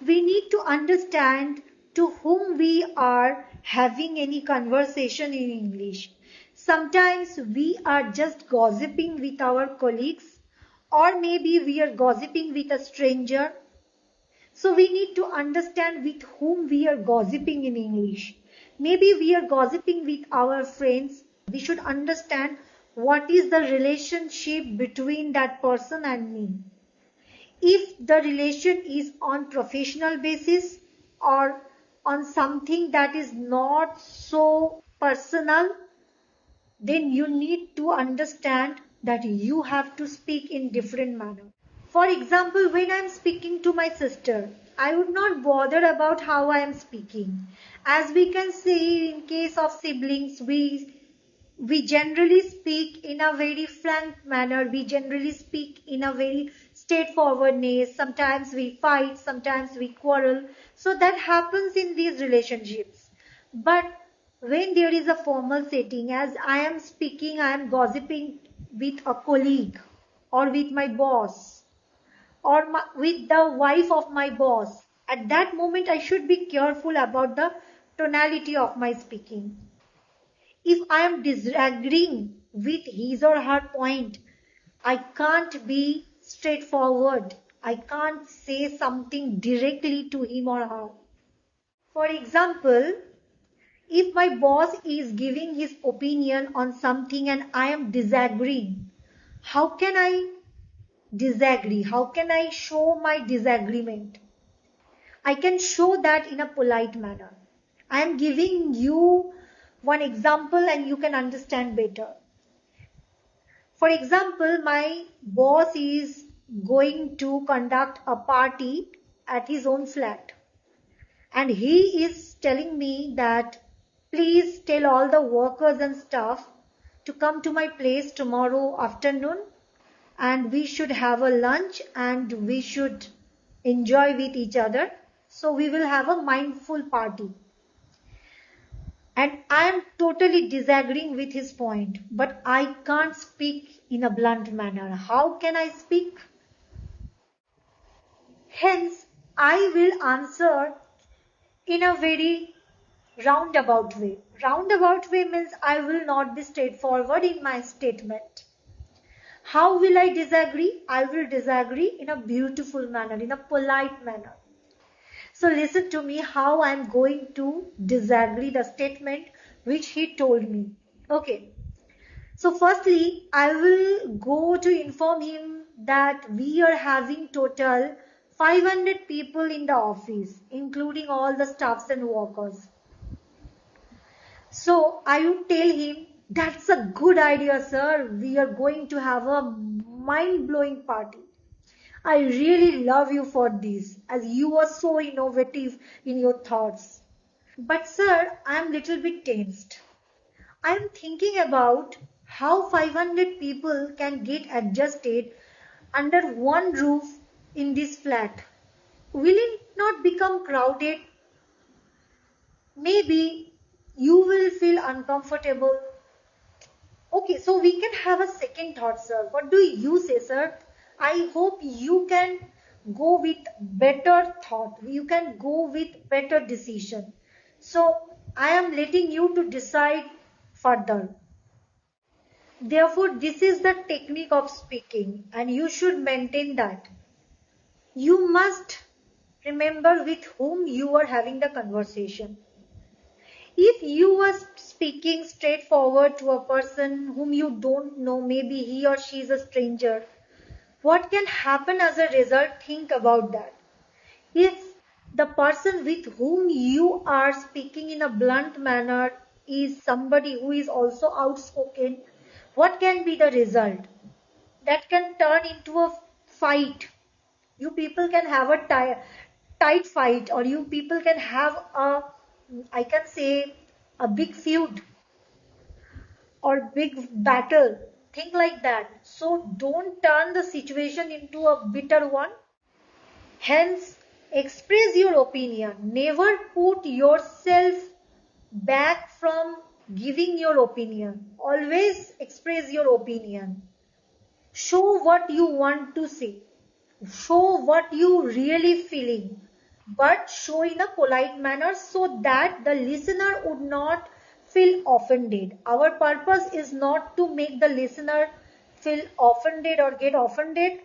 We need to understand to whom we are having any conversation in English. Sometimes we are just gossiping with our colleagues, or maybe we are gossiping with a stranger. So we need to understand with whom we are gossiping in English. Maybe we are gossiping with our friends. We should understand what is the relationship between that person and me. If the relation is on professional basis or on something that is not so personal, then you need to understand that you have to speak in different manner. For example, when I'm speaking to my sister, I would not bother about how I am speaking. As we can see in case of siblings, we generally speak in a very frank manner. We generally speak in a very straightforwardness. Sometimes we fight, sometimes we quarrel. So that happens in these relationships. But when there is a formal setting, as I am speaking, I am gossiping with a colleague or with my boss or with the wife of my boss. At that moment, I should be careful about the tonality of my speaking. If I am disagreeing with his or her point, I can't be straightforward. I can't say something directly to him or her. For example, if my boss is giving his opinion on something and I am disagreeing, how can I disagree? How can I show my disagreement? I can show that in a polite manner. I am giving you one example and you can understand better. For example, my boss is going to conduct a party at his own flat. And he is telling me that please tell all the workers and staff to come to my place tomorrow afternoon and we should have a lunch and we should enjoy with each other. So we will have a mindful party. And I am totally disagreeing with his point, but I can't speak in a blunt manner. How can I speak? Hence, I will answer in a very roundabout way. Roundabout way means I will not be straightforward in my statement. How will I disagree? I will disagree in a beautiful manner, in a polite manner. So listen to me how I am going to disagree the statement which he told me. Okay. So firstly, I will go to inform him that we are having total 500 people in the office, including all the staffs and workers. So I would tell him, that's a good idea, sir. We are going to have a mind-blowing party. I really love you for this, as you are so innovative in your thoughts. But sir, I am little bit tensed. I am thinking about how 500 people can get adjusted under one roof in this flat. Will it not become crowded? Maybe you will feel uncomfortable. Okay, so we can have a second thought, sir. What do you say, sir? I hope you can go with better thought. You can go with better decision. So I am letting you to decide further. Therefore, this is the technique of speaking and you should maintain that. You must remember with whom you are having the conversation. If you are speaking straightforward to a person whom you don't know, maybe he or she is a stranger, what can happen as a result? Think about that. If the person with whom you are speaking in a blunt manner is somebody who is also outspoken, what can be the result? That can turn into a fight. You people can have a tight fight, or you people can have a, I can say, a big feud or big battle. Think like that. So don't turn the situation into a bitter one. Hence, express your opinion. Never put yourself back from giving your opinion. Always express your opinion. Show what you want to say. Show what you really feeling. but show in a polite manner so that the listener would not feel offended. Our purpose is not to make the listener feel offended or get offended.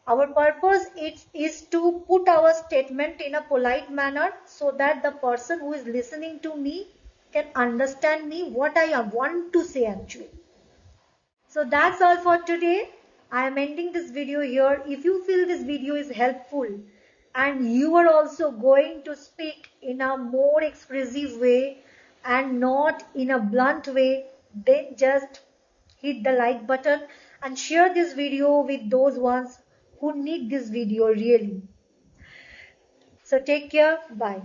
Our purpose is to put our statement in a polite manner so that the person who is listening to me can understand me what I want to say actually. So that's all for today. I am ending this video here. If you feel this video is helpful and you are also going to speak in a more expressive way and not in a blunt way, then just hit the like button and share this video with those ones who need this video really. So take care. Bye.